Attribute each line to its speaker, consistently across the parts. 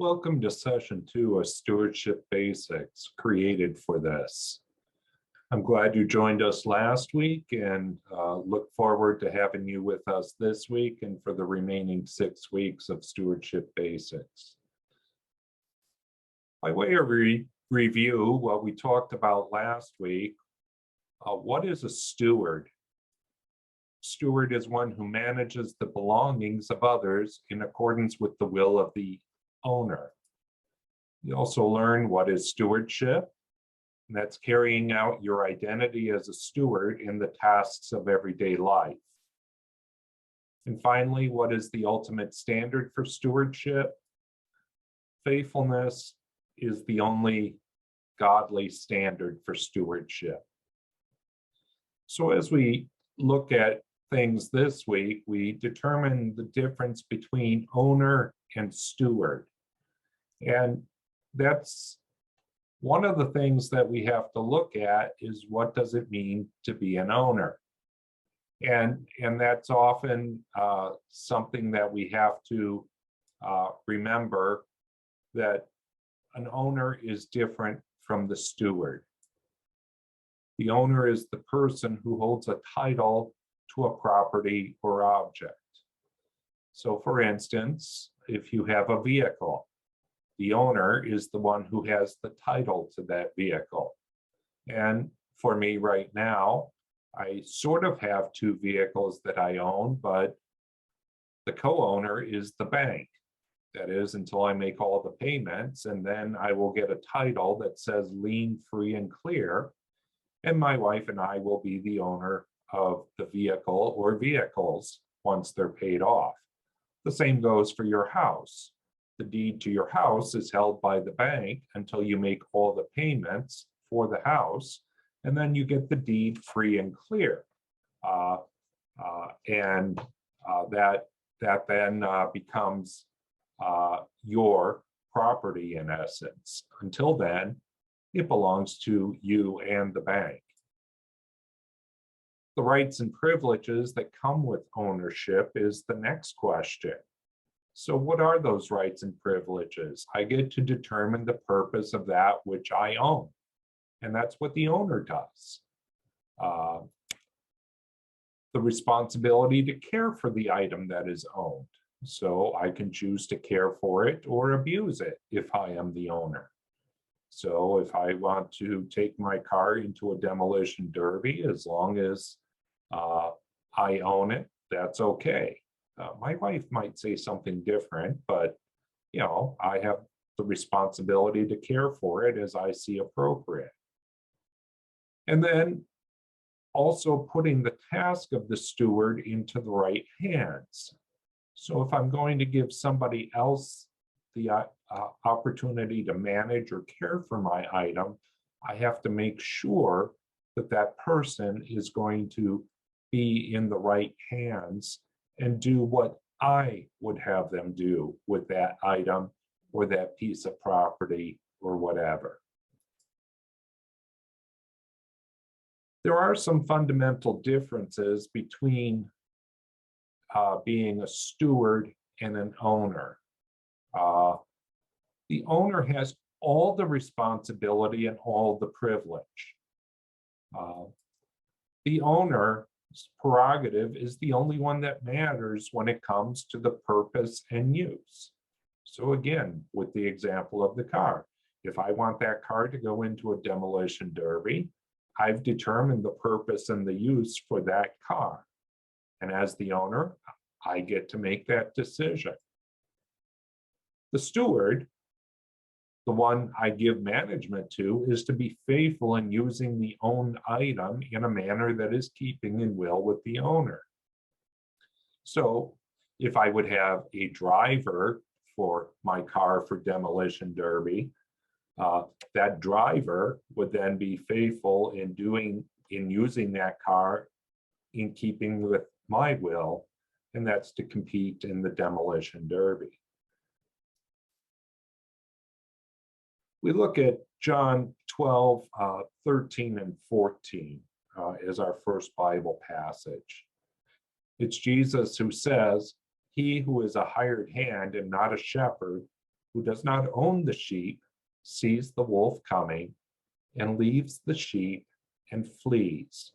Speaker 1: Welcome to session 2 of Stewardship Basics, created for this. I'm glad you joined us last week and look forward to having you with us this week and for the remaining 6 weeks of Stewardship Basics. By way of review, what we talked about last week, what is a steward? Steward is one who manages the belongings of others in accordance with the will of the owner. You also learn what is stewardship, and that's carrying out your identity as a steward in the tasks of everyday life. And finally, what is the ultimate standard for stewardship? Faithfulness is the only godly standard for stewardship. So as we look at things this week, we determine the difference between owner and steward. And that's one of the things that we have to look at is what does it mean to be an owner? And that's often something that we have to remember, that an owner is different from the steward. The owner is the person who holds a title to a property or object. So for instance, if you have a vehicle, the owner is the one who has the title to that vehicle. And for me right now, I sort of have 2 vehicles that I own, but the co-owner is the bank. That is, until I make all the payments, and then I will get a title that says lien free and clear, and my wife and I will be the owner of the vehicle or vehicles once they're paid off. The same goes for your house. The deed to your house is held by the bank until you make all the payments for the house, and then you get the deed free and clear. That then becomes your property in essence. Until then, it belongs to you and the bank. The rights and privileges that come with ownership is the next question. So what are those rights and privileges? I get to determine the purpose of that which I own, and that's what the owner does. The responsibility to care for the item that is owned. So I can choose to care for it or abuse it if I am the owner. So if I want to take my car into a demolition derby, as long as I own it, that's okay. My wife might say something different, but I have the responsibility to care for it as I see appropriate. And then also putting the task of the steward into the right hands. So if I'm going to give somebody else the opportunity to manage or care for my item, I have to make sure that that person is going to be in the right hands and do what I would have them do with that item or that piece of property or whatever. There are some fundamental differences between being a steward and an owner. The owner has all the responsibility and all the privilege. The owner's prerogative is the only one that matters when it comes to the purpose and use. So again, with the example of the car, if I want that car to go into a demolition derby, I've determined the purpose and the use for that car. And as the owner, I get to make that decision. The steward, the one I give management to, is to be faithful in using the owned item in a manner that is keeping in will with the owner. So if I would have a driver for my car for demolition derby, that driver would then be faithful in using that car in keeping with my will, and that's to compete in the demolition derby. We look at John 12, 13 and 14 as our first Bible passage. It's Jesus who says, "He who is a hired hand and not a shepherd who does not own the sheep sees the wolf coming and leaves the sheep and flees.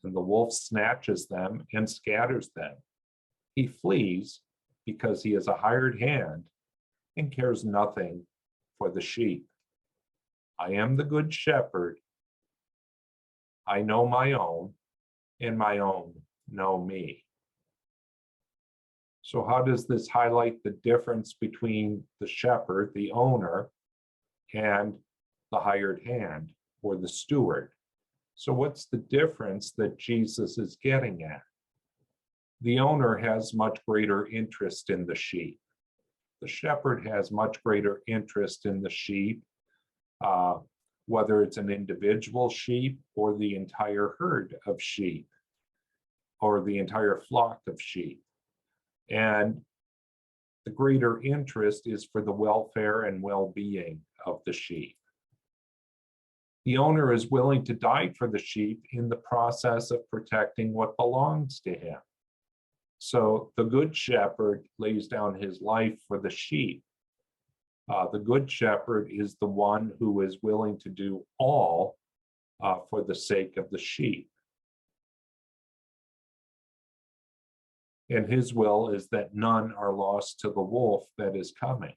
Speaker 1: And the wolf snatches them and scatters them. He flees because he is a hired hand and cares nothing for the sheep. I am the good shepherd. I know my own, and my own know me. So how does this highlight the difference between the shepherd, the owner, and the hired hand or the steward? So what's the difference that Jesus is getting at? The owner has much greater interest in the sheep. The shepherd has much greater interest in the sheep, whether it's an individual sheep or the entire herd of sheep or the entire flock of sheep. And the greater interest is for the welfare and well-being of the sheep. The owner is willing to die for the sheep in the process of protecting what belongs to him. So the good shepherd lays down his life for the sheep. The good shepherd is the one who is willing to do all for the sake of the sheep. And his will is that none are lost to the wolf that is coming.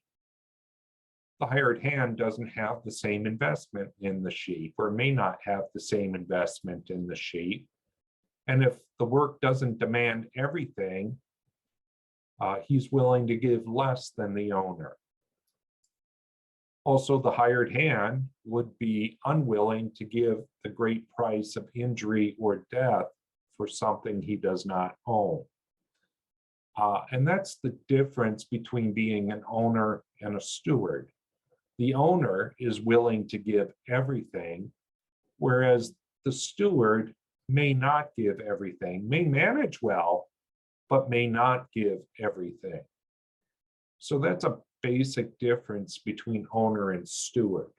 Speaker 1: The hired hand doesn't have the same investment in the sheep, or may not have the same investment in the sheep. And if the work doesn't demand everything, he's willing to give less than the owner. Also, the hired hand would be unwilling to give the great price of injury or death for something he does not own. And that's the difference between being an owner and a steward. The owner is willing to give everything, whereas the steward may not give everything, may manage well, but may not give everything. So that's a basic difference between owner and steward.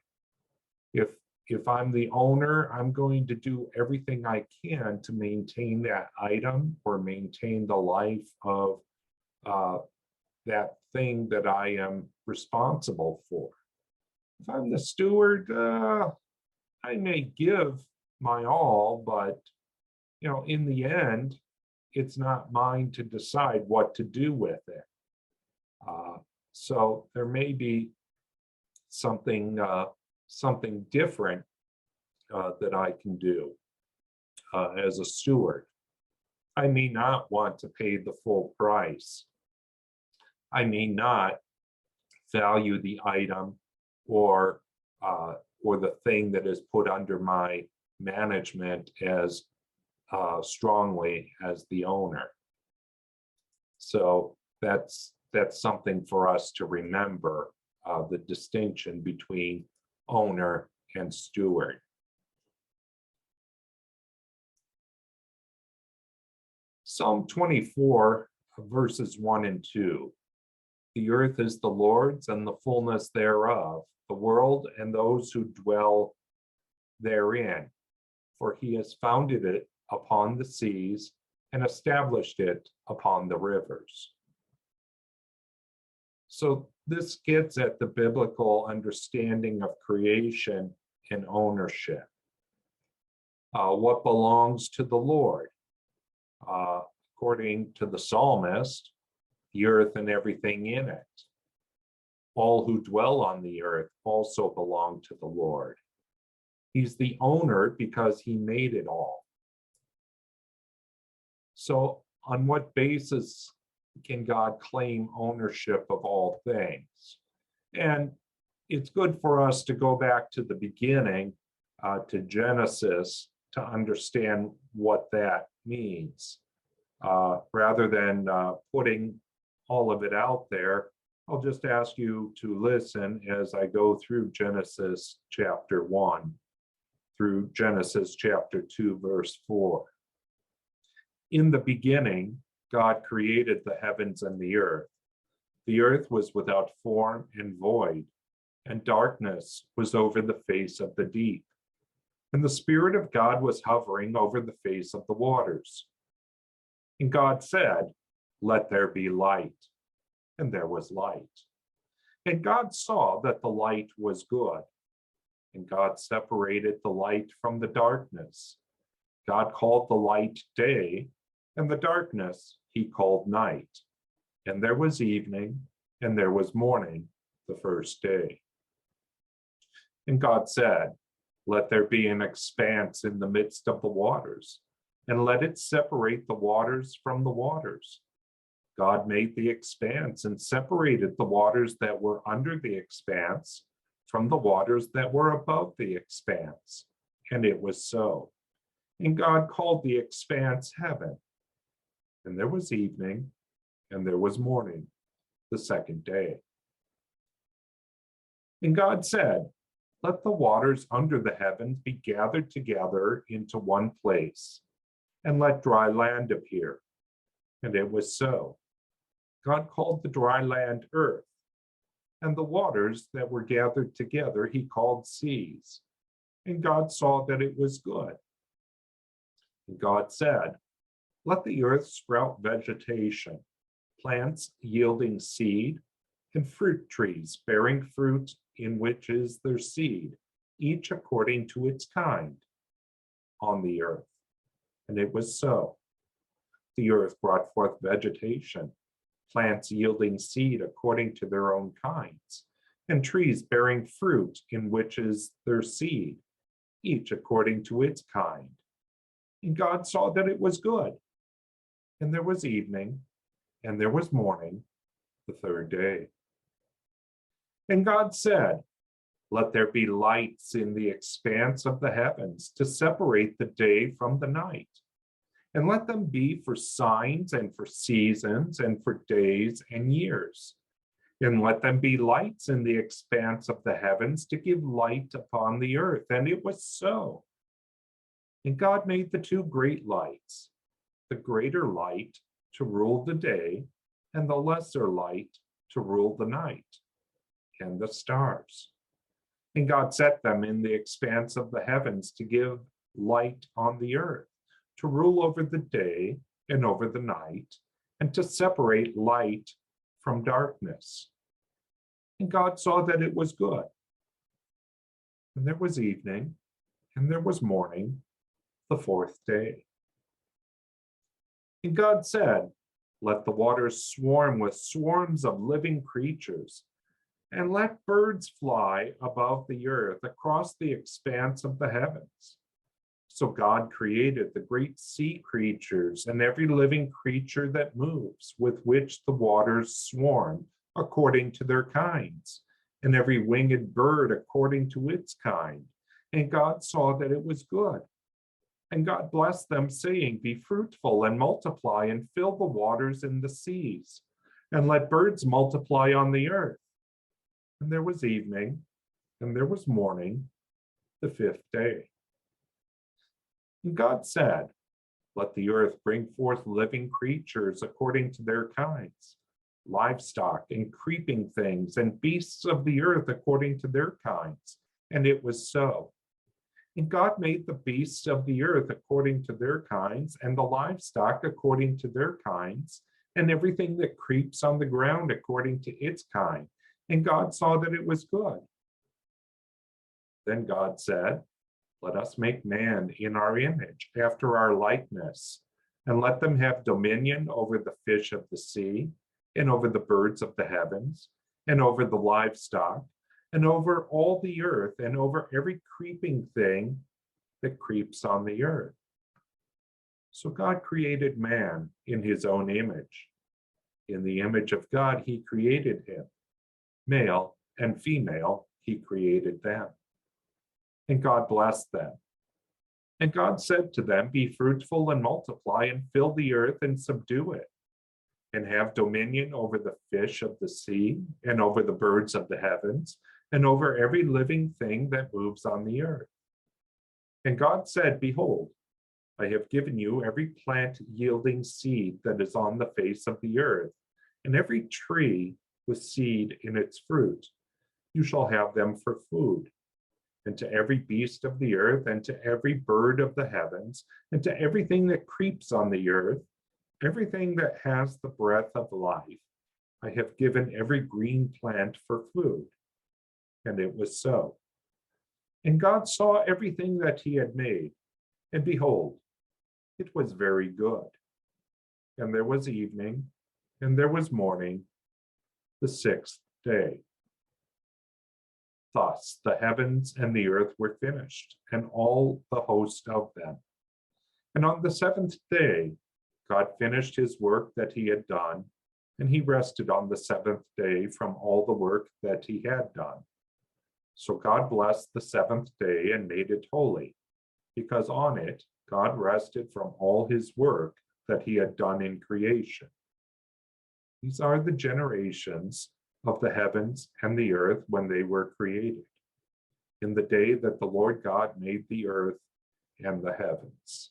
Speaker 1: If I'm the owner, I'm going to do everything I can to maintain that item or maintain the life of that thing that I am responsible for. If I'm the steward, I may give my all, but in the end, it's not mine to decide what to do with it. So there may be something different that I can do as a steward. I may not want to pay the full price. I may not value the item or the thing that is put under my management as strongly as the owner. So that's something for us to remember, the distinction between owner and steward. Psalm 24, verses 1 and 2. The earth is the Lord's and the fullness thereof, the world and those who dwell therein. For he has founded it upon the seas and established it upon the rivers. So this gets at the biblical understanding of creation and ownership. What belongs to the Lord? According to the psalmist, the earth and everything in it. All who dwell on the earth also belong to the Lord. He's the owner because he made it all. So on what basis can God claim ownership of all things? And it's good for us to go back to the beginning, to Genesis, to understand what that means. Rather than putting all of it out there, I'll just ask you to listen as I go through Genesis chapter 1 through Genesis chapter 2, verse 4. In the beginning, God created the heavens and the earth. The earth was without form and void, and darkness was over the face of the deep. And the Spirit of God was hovering over the face of the waters. And God said, "Let there be light." And there was light. And God saw that the light was good. And God separated the light from the darkness. God called the light day, and the darkness he called night. And there was evening, and there was morning, the first day. And God said, let there be an expanse in the midst of the waters, and let it separate the waters from the waters. God made the expanse and separated the waters that were under the expanse from the waters that were above the expanse. And it was so. And God called the expanse heaven. And there was evening, and there was morning, the second day. And God said, let the waters under the heavens be gathered together into one place, and let dry land appear. And it was so. God called the dry land earth, and the waters that were gathered together he called seas. And God saw that it was good. And God said, let the earth sprout vegetation, plants yielding seed, and fruit trees bearing fruit in which is their seed, each according to its kind, on the earth. And it was so. The earth brought forth vegetation, plants yielding seed according to their own kinds, and trees bearing fruit in which is their seed, each according to its kind. And God saw that it was good. And there was evening, and there was morning, the third day. And God said, let there be lights in the expanse of the heavens to separate the day from the night. And let them be for signs and for seasons and for days and years. And let them be lights in the expanse of the heavens to give light upon the earth. And it was so. And God made the two great lights, the greater light to rule the day, and the lesser light to rule the night, and the stars. And God set them in the expanse of the heavens to give light on the earth, to rule over the day and over the night, and to separate light from darkness. And God saw that it was good. And there was evening, and there was morning, the fourth day. And God said, let the waters swarm with swarms of living creatures, and let birds fly above the earth across the expanse of the heavens. So God created the great sea creatures and every living creature that moves, with which the waters swarm according to their kinds, and every winged bird according to its kind. And God saw that it was good. And God blessed them, saying, be fruitful and multiply and fill the waters in the seas, and let birds multiply on the earth. And there was evening, and there was morning, the fifth day. And God said, let the earth bring forth living creatures according to their kinds, livestock and creeping things, and beasts of the earth according to their kinds. And it was so. And God made the beasts of the earth according to their kinds, and the livestock according to their kinds, and everything that creeps on the ground according to its kind. And God saw that it was good. Then God said, let us make man in our image, after our likeness, and let them have dominion over the fish of the sea, and over the birds of the heavens, and over the livestock, and over all the earth, and over every creeping thing that creeps on the earth. So God created man in his own image. In the image of God, he created him. Male and female, he created them. And God blessed them. And God said to them, be fruitful and multiply and fill the earth and subdue it, and have dominion over the fish of the sea, and over the birds of the heavens, and over every living thing that moves on the earth. And God said, behold, I have given you every plant yielding seed that is on the face of the earth, and every tree with seed in its fruit. You shall have them for food. And to every beast of the earth, and to every bird of the heavens, and to everything that creeps on the earth, everything that has the breath of life, I have given every green plant for food. And it was so. And God saw everything that he had made, and behold, it was very good. And there was evening, and there was morning, the sixth day. Thus the heavens and the earth were finished, and all the host of them. And on the seventh day, God finished his work that he had done, and he rested on the seventh day from all the work that he had done. So God blessed the seventh day and made it holy, because on it God rested from all his work that he had done in creation. These are the generations of the heavens and the earth when they were created, in the day that the Lord God made the earth and the heavens.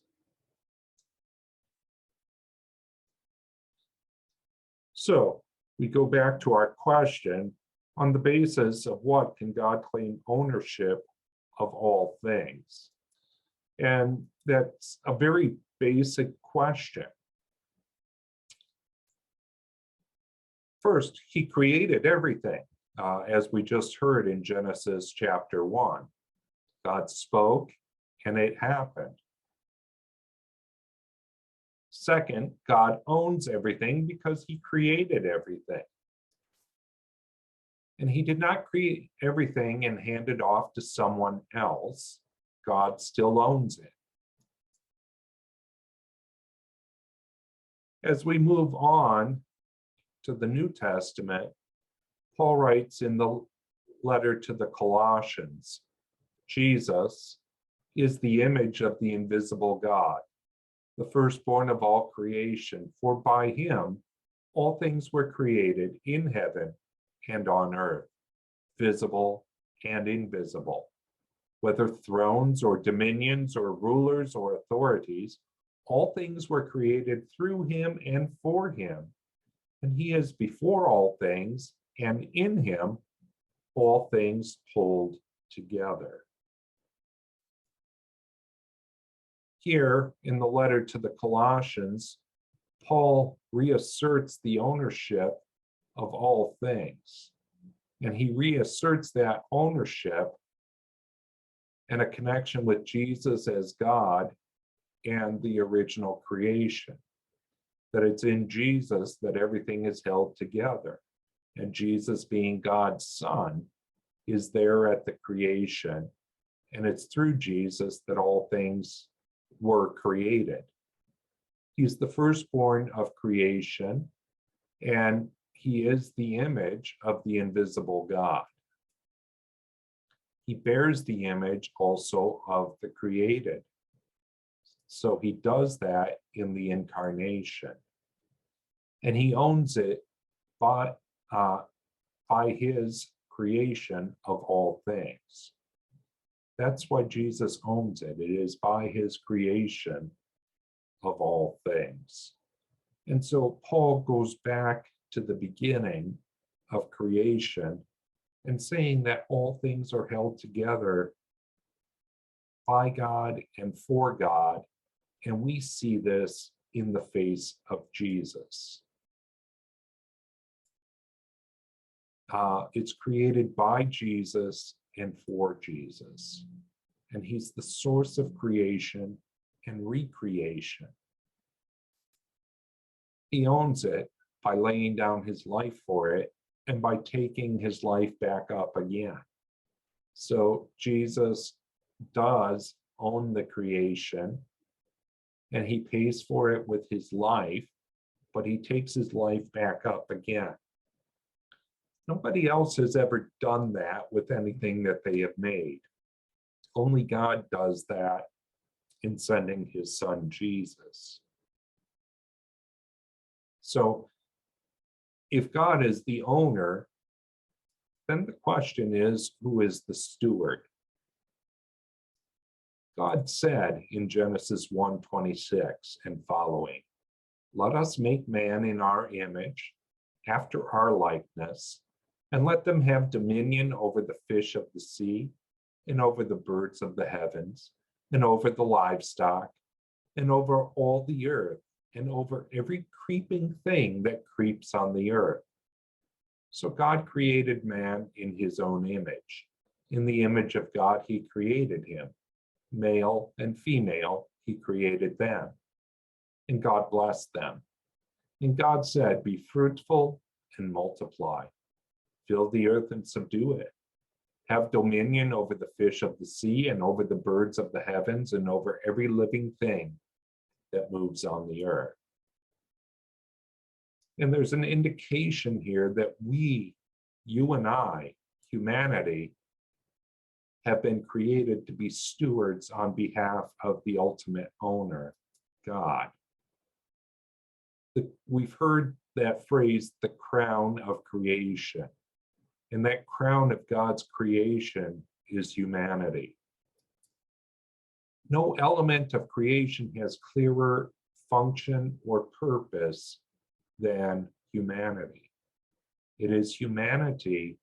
Speaker 1: So we go back to our question, on the basis of what can God claim ownership of all things? And that's a very basic question. First, he created everything, as we just heard in Genesis chapter 1. God spoke and it happened. Second, God owns everything because he created everything. And he did not create everything and hand it off to someone else. God still owns it. As we move on to the New Testament, Paul writes in the letter to the Colossians, Jesus is the image of the invisible God, the firstborn of all creation, for by him all things were created in heaven and on earth, visible and invisible. Whether thrones or dominions or rulers or authorities, all things were created through him and for him. And he is before all things, and in him all things hold together. Here in the letter to the Colossians, Paul reasserts the ownership of all things. And he reasserts that ownership and a connection with Jesus as God and the original creation. That it's in Jesus that everything is held together. And Jesus, being God's Son, is there at the creation. And it's through Jesus that all things were created. He's the firstborn of creation, and he is the image of the invisible God. He bears the image also of the created. So he does that in the incarnation. And he owns it by his creation of all things. That's why Jesus owns it. It is by his creation of all things. And so Paul goes back to the beginning of creation and saying that all things are held together by God and for God. And we see this in the face of Jesus. It's created by Jesus and for Jesus. And he's the source of creation and recreation. He owns it by laying down his life for it and by taking his life back up again. So Jesus does own the creation, and he pays for it with his life, but he takes his life back up again. Nobody else has ever done that with anything that they have made. Only God does that in sending his son Jesus. So if God is the owner, then the question is, who is the steward? God said in Genesis 1:26 and following, "Let us make man in our image, after our likeness, and let them have dominion over the fish of the sea, and over the birds of the heavens, and over the livestock, and over all the earth, and over every creeping thing that creeps on the earth." So God created man in his own image. In the image of God, he created him. Male and female, he created them. And God blessed them. And God said, "Be fruitful and multiply. Fill the earth and subdue it. Have dominion over the fish of the sea and over the birds of the heavens and over every living thing that moves on the earth." And there's an indication here that we, you and I, humanity, have been created to be stewards on behalf of the ultimate owner, God. We've heard that phrase, the crown of creation. And that crown of God's creation is humanity. No element of creation has clearer function or purpose than humanity. It is humanity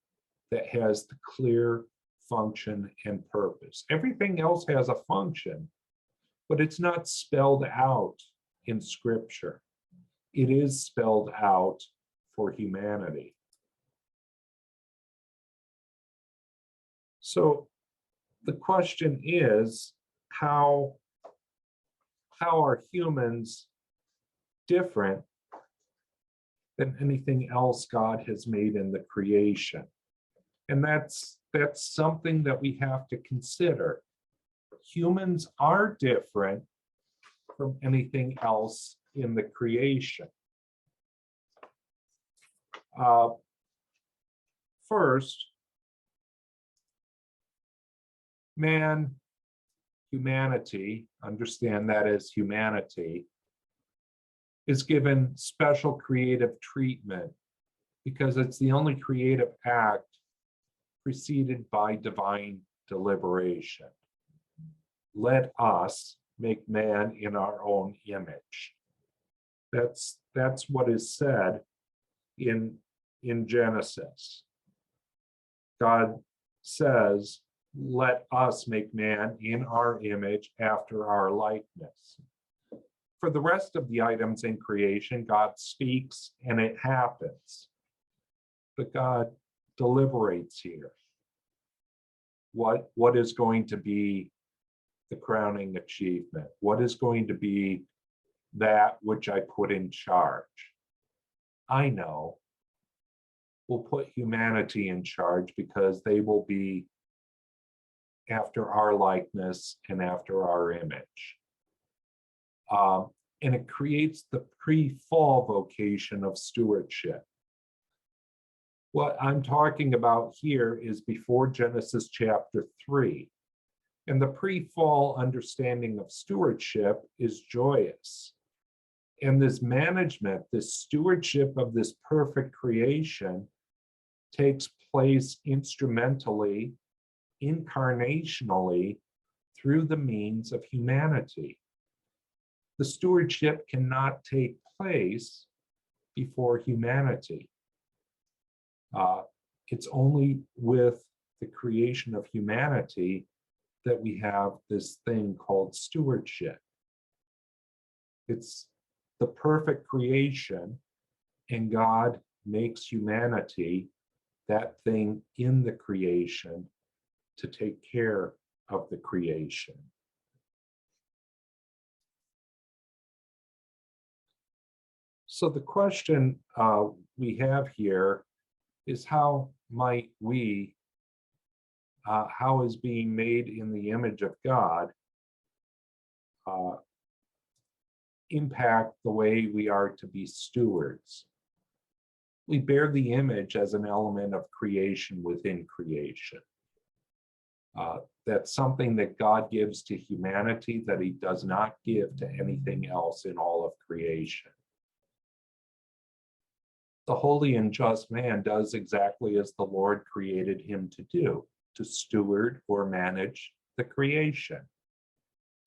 Speaker 1: that has the clear function and purpose. Everything else has a function, but it's not spelled out in Scripture. It is spelled out for humanity. So the question is, how are humans different than anything else God has made in the creation? And that's something that we have to consider. Humans are different from anything else in the creation. First, man, humanity, understand that as humanity, is given special creative treatment because it's the only creative act preceded by divine deliberation. Let us make man in our own image. That's what is said in Genesis. God says, "Let us make man in our image after our likeness." For the rest of the items in creation, God speaks and it happens. But God deliberates here. What is going to be the crowning achievement? What is going to be that which I put in charge? I know. We'll put humanity in charge because they will be after our likeness and after our image. And it creates the pre-fall vocation of stewardship. What I'm talking about here is before Genesis chapter 3. And the pre-fall understanding of stewardship is joyous. And this management, this stewardship of this perfect creation takes place instrumentally, incarnationally, through the means of humanity. The stewardship cannot take place before humanity. It's only with the creation of humanity that we have this thing called stewardship. It's the perfect creation, and God makes humanity that thing in the creation to take care of the creation. So the question we have here is, how might we, how is being made in the image of God impact the way we are to be stewards? We bear the image as an element of creation within creation. That's something that God gives to humanity that he does not give to anything else in all of creation. The holy and just man does exactly as the Lord created him to do, to steward or manage the creation,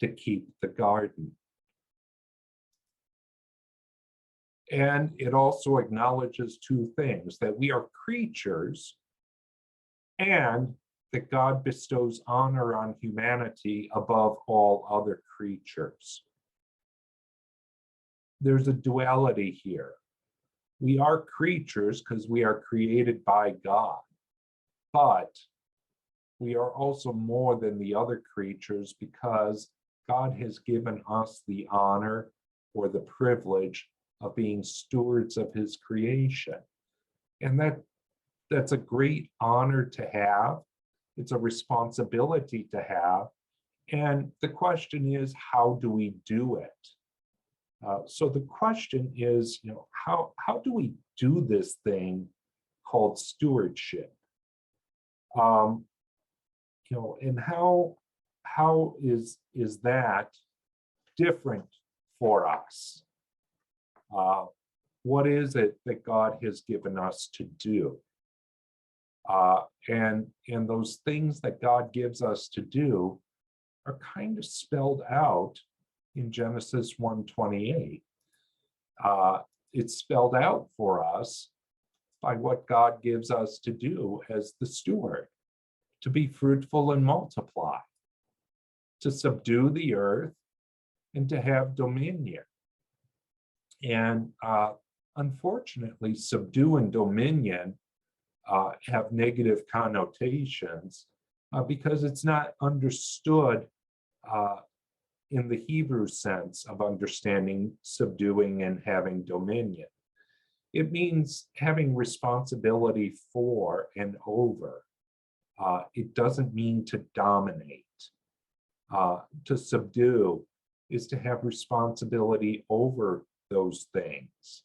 Speaker 1: to keep the garden. And it also acknowledges two things: that we are creatures and that God bestows honor on humanity above all other creatures. There's a duality here. We are creatures because we are created by God, but we are also more than the other creatures because God has given us the honor or the privilege of being stewards of his creation. And that's a great honor to have. It's a responsibility to have. And the question is, how do we do it? So the question is, how do we do this thing called stewardship? And how is that different for us? What is it that God has given us to do? And those things that God gives us to do are kind of spelled out in Genesis 1:28. It's spelled out for us by what God gives us to do as the steward, to be fruitful and multiply, to subdue the earth, and to have dominion. And unfortunately, subdue and dominion have negative connotations because it's not understood in the Hebrew sense of understanding subduing and having dominion. It means having responsibility for and over. It doesn't mean to dominate. To subdue is to have responsibility over those things,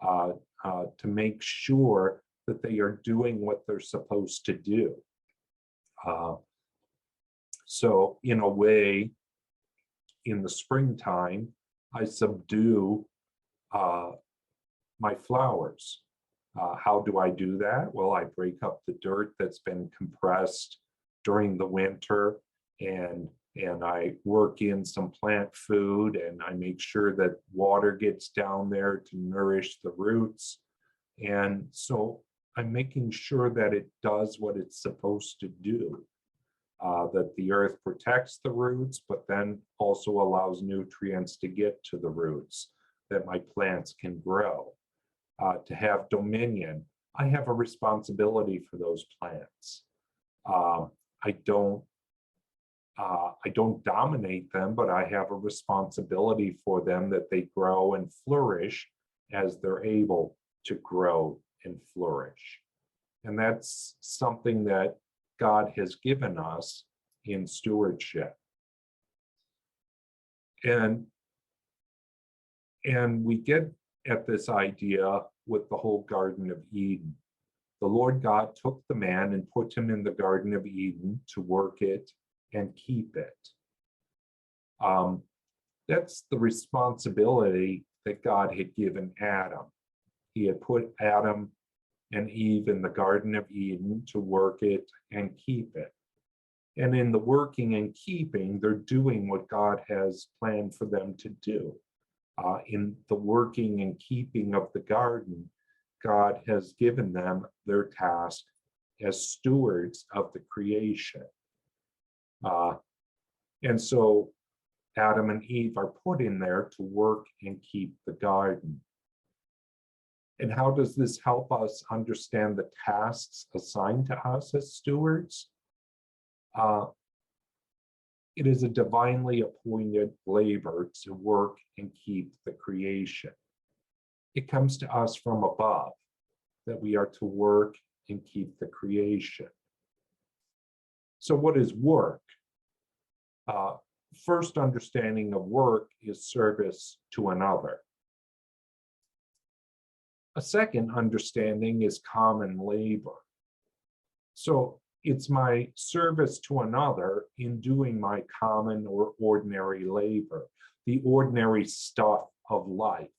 Speaker 1: to make sure that they are doing what they're supposed to do. So in a way, in the springtime, I subdue my flowers. How do I do that? Well, I break up the dirt that's been compressed during the winter, and I work in some plant food, and I make sure that water gets down there to nourish the roots. And so I'm making sure that it does what it's supposed to do, that the earth protects the roots, but then also allows nutrients to get to the roots, that my plants can grow. To have dominion, I have a responsibility for those plants. I don't dominate them, but I have a responsibility for them, that they grow and flourish as they're able to grow and flourish. And that's something that God has given us in stewardship. And we get at this idea with the whole Garden of Eden. The Lord God took the man and put him in the Garden of Eden to work it and keep it. That's the responsibility that God had given Adam. He had put Adam and Eve in the Garden of Eden to work it and keep it. And in the working and keeping, they're doing what God has planned for them to do. In the working and keeping of the garden, God has given them their task as stewards of the creation. And so Adam and Eve are put in there to work and keep the garden. And how does this help us understand the tasks assigned to us as stewards? It is a divinely appointed labor to work and keep the creation. It comes to us from above, that we are to work and keep the creation. So what is work? First understanding of work is service to another. A second understanding is common labor. So it's my service to another in doing my common or ordinary labor, the ordinary stuff of life.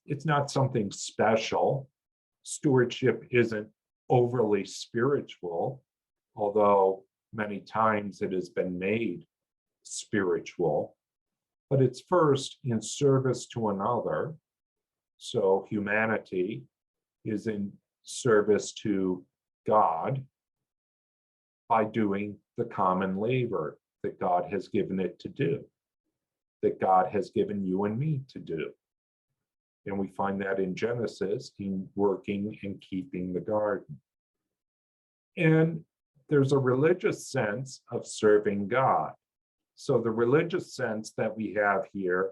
Speaker 1: It's not something special. Stewardship isn't overly spiritual, although many times it has been made spiritual, but it's first in service to another. So humanity is in service to God by doing the common labor that God has given it to do, that God has given you and me to do. And we find that in Genesis, in working and keeping the garden. And there's a religious sense of serving God. So the religious sense that we have here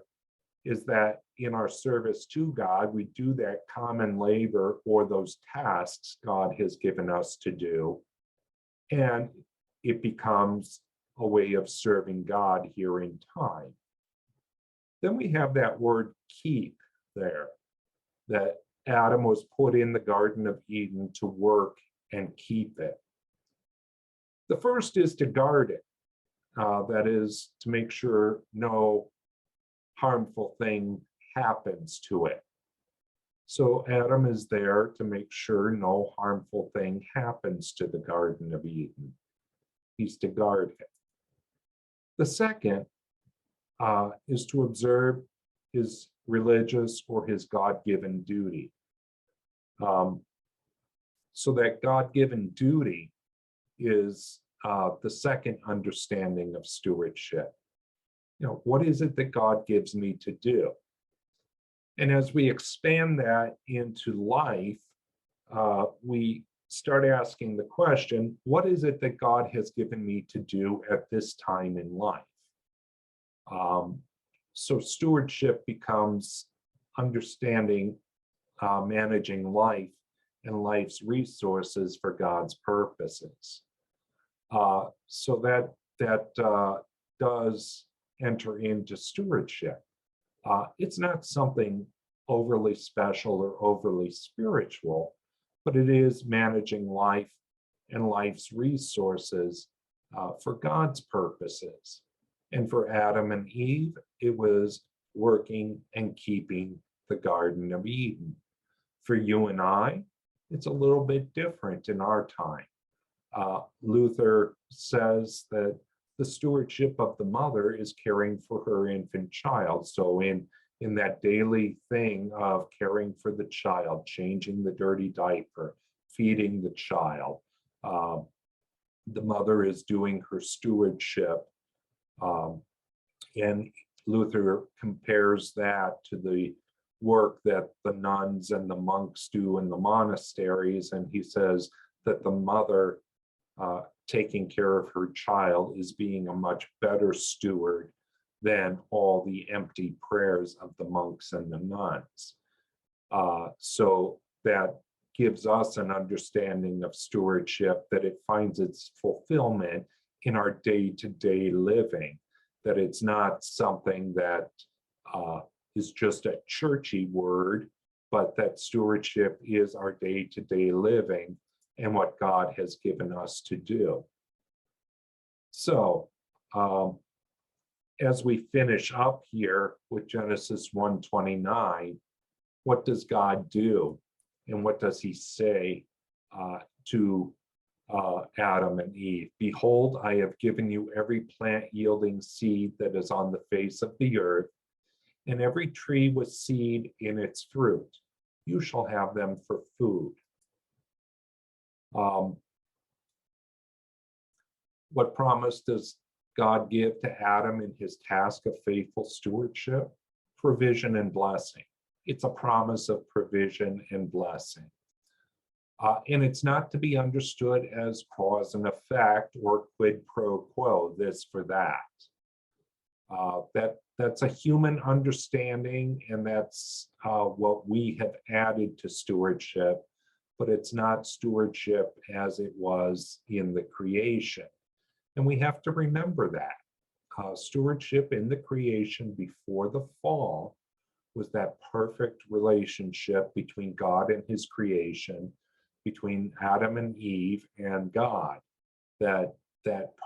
Speaker 1: is that in our service to God, we do that common labor or those tasks God has given us to do. And it becomes a way of serving God here in time. Then we have that word keep there, that Adam was put in the Garden of Eden to work and keep it. The first is to guard it. That is to make sure no harmful thing happens to it. So Adam is there to make sure no harmful thing happens to the Garden of Eden. He's to guard it. The second is to observe his religious or his God-given duty. So that God-given duty is the second understanding of stewardship. What is it that God gives me to do? And as we expand that into life, we start asking the question, what is it that God has given me to do at this time in life? So stewardship becomes understanding, managing life and life's resources for God's purposes. So that does enter into stewardship. It's not something overly special or overly spiritual, but it is managing life and life's resources for God's purposes. And for Adam and Eve, it was working and keeping the Garden of Eden. For you and I, it's a little bit different in our time. Luther says that the stewardship of the mother is caring for her infant child. So in that daily thing of caring for the child, changing the dirty diaper, feeding the child, the mother is doing her stewardship. And Luther compares that to the work that the nuns and the monks do in the monasteries. And he says that the mother taking care of her child is being a much better steward than all the empty prayers of the monks and the nuns. So that gives us an understanding of stewardship, that it finds its fulfillment in our day-to-day living, that it's not something that is just a churchy word, but that stewardship is our day-to-day living and what God has given us to do. So as we finish up here with Genesis 1:29, what does God do? And what does he say to Adam and Eve? Behold, I have given you every plant yielding seed that is on the face of the earth, and every tree with seed in its fruit. You shall have them for food. What promise does God give to Adam in his task of faithful stewardship? Provision and blessing. It's a promise of provision and blessing. And it's not to be understood as cause and effect or quid pro quo, this for that. That's a human understanding, and that's what we have added to stewardship, but it's not stewardship as it was in the creation. And we have to remember that. Stewardship in the creation before the fall was that perfect relationship between God and his creation, between Adam and Eve and God. That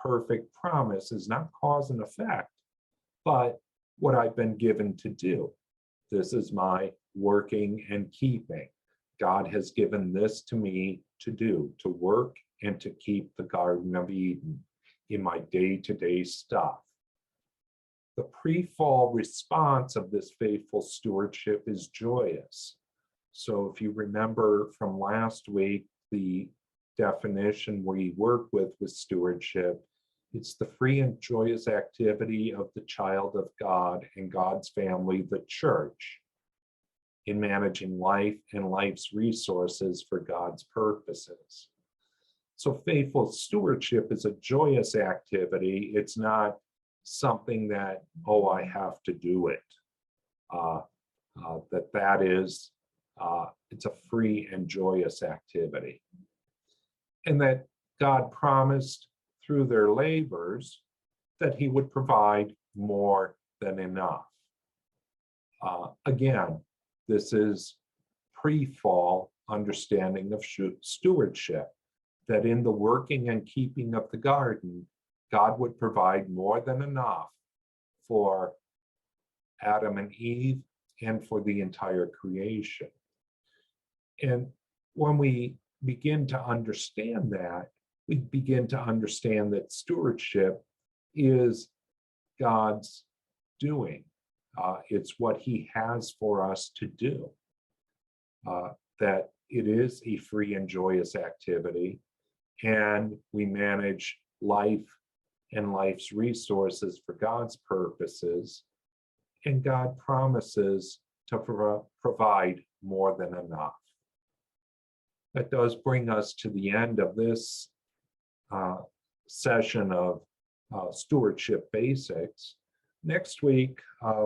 Speaker 1: perfect promise is not cause and effect, but what I've been given to do. This is my working and keeping. God has given this to me to do, to work and to keep the Garden of Eden in my day-to-day stuff. The pre-fall response of this faithful stewardship is joyous. So if you remember from last week, the definition we work with stewardship, it's the free and joyous activity of the child of God and God's family, the church, in managing life and life's resources for God's purposes. So faithful stewardship is a joyous activity. It's not something that, oh, I have to do it. It's a free and joyous activity. And that God promised through their labors that he would provide more than enough. Again, this is pre-fall understanding of stewardship, that in the working and keeping of the garden, God would provide more than enough for Adam and Eve and for the entire creation. And when we begin to understand that, we begin to understand that stewardship is God's doing. It's what he has for us to do. That it is a free and joyous activity, and we manage life and life's resources for God's purposes, and God promises to provide more than enough. That does bring us to the end of this session of Stewardship Basics. Next week,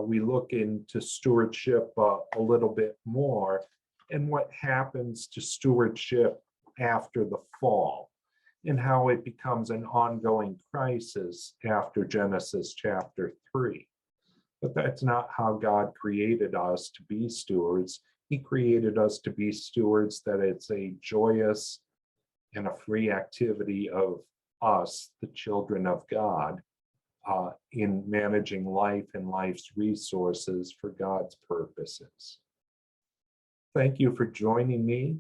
Speaker 1: we look into stewardship a little bit more and what happens to stewardship after the fall and how it becomes an ongoing crisis after Genesis chapter 3. But that's not how God created us to be stewards. He created us to be stewards, that it's a joyous and a free activity of us, the children of God, in managing life and life's resources for God's purposes. Thank you for joining me,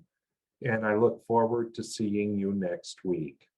Speaker 1: and I look forward to seeing you next week.